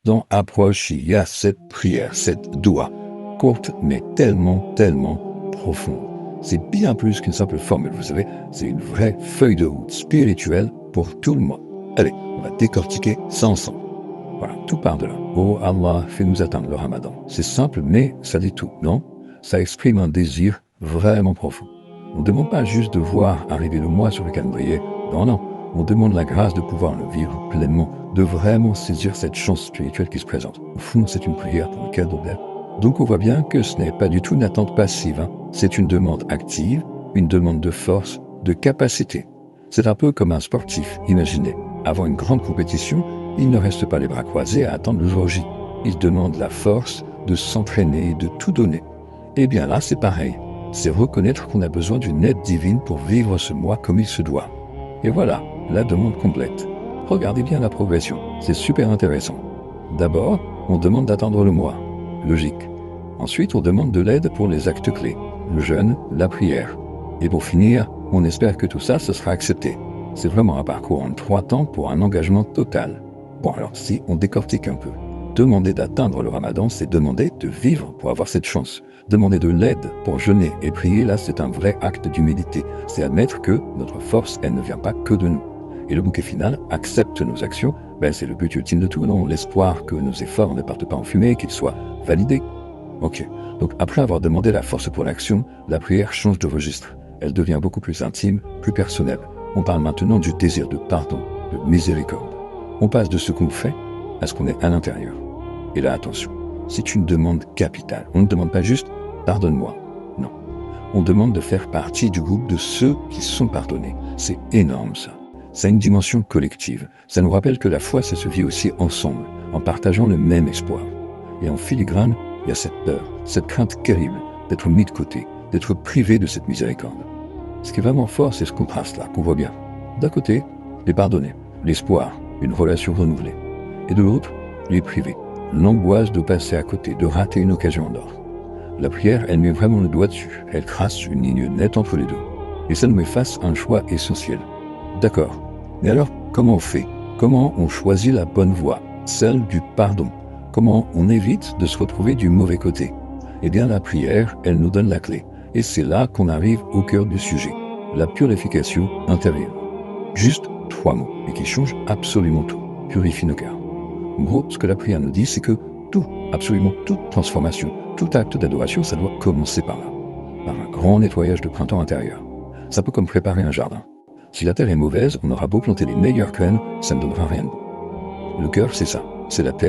l'instant approche, il y a cette prière, cette doua, courte mais tellement, tellement profonde. C'est bien plus qu'une simple formule, vous savez, c'est une vraie feuille de route spirituelle pour tout le mois. Allez, on va décortiquer ça ensemble. Voilà, tout part de là. Oh Allah, fais-nous atteindre le Ramadan. C'est simple, mais ça dit tout, non? Ça exprime un désir vraiment profond. On ne demande pas juste de voir arriver le mois sur le calendrier. Non, non. On demande la grâce de pouvoir le vivre pleinement, de vraiment saisir cette chance spirituelle qui se présente. Au fond, c'est une prière pour le cadeau d'air. Donc on voit bien que ce n'est pas du tout une attente passive. C'est une demande active, une demande de force, de capacité. C'est un peu comme un sportif, imaginez. Avant une grande compétition, il ne reste pas les bras croisés à attendre le jour J. Il demande la force de s'entraîner et de tout donner. Et bien là, c'est pareil. C'est reconnaître qu'on a besoin d'une aide divine pour vivre ce mois comme il se doit. Et voilà, la demande complète. Regardez bien la progression, c'est super intéressant. D'abord, on demande d'attendre le mois. Logique. Ensuite, on demande de l'aide pour les actes clés. Le jeûne, la prière. Et pour finir, on espère que tout ça, ce sera accepté. C'est vraiment un parcours en 3 temps pour un engagement total. Bon alors, si on décortique un peu. Demander d'atteindre le Ramadan, c'est demander de vivre pour avoir cette chance. Demander de l'aide pour jeûner et prier, là, c'est un vrai acte d'humilité. C'est admettre que notre force, elle ne vient pas que de nous. Et le bouquet final accepte nos actions, c'est le but ultime de tout, non? L'espoir que nos efforts ne partent pas en fumée, qu'ils soient validés. Ok, donc après avoir demandé la force pour l'action, la prière change de registre. Elle devient beaucoup plus intime, plus personnelle. On parle maintenant du désir de pardon, de miséricorde. On passe de ce qu'on fait à ce qu'on est à l'intérieur. Et là, attention, c'est une demande capitale. On ne demande pas juste « pardonne-moi ». Non. On demande de faire partie du groupe de ceux qui sont pardonnés. C'est énorme, ça. Ça a une dimension collective. Ça nous rappelle que la foi, ça se vit aussi ensemble, en partageant le même espoir. Et en filigrane, il y a cette peur, cette crainte terrible d'être mis de côté, d'être privé de cette miséricorde. Ce qui est vraiment fort, c'est ce contraste-là qu'on voit bien. D'un côté, les pardonnés, l'espoir, une relation renouvelée. Et de l'autre, les privés, l'angoisse de passer à côté, de rater une occasion en or. La prière, elle met vraiment le doigt dessus. Elle trace une ligne nette entre les deux. Et ça nous met face à un choix essentiel. D'accord. Mais alors, comment on fait? Comment on choisit la bonne voie, celle du pardon? Comment on évite de se retrouver du mauvais côté? Eh bien, la prière, elle nous donne la clé. Et c'est là qu'on arrive au cœur du sujet. La purification intérieure. Juste 3 mots, et qui changent absolument tout. Purifie nos cœurs. En gros, ce que la prière nous dit, c'est que tout, absolument toute transformation, tout acte d'adoration, ça doit commencer par là. Par un grand nettoyage de printemps intérieur. C'est un peu comme préparer un jardin. Si la terre est mauvaise, on aura beau planter les meilleures graines, ça ne donnera rien de bon. Le cœur, c'est ça. C'est la terre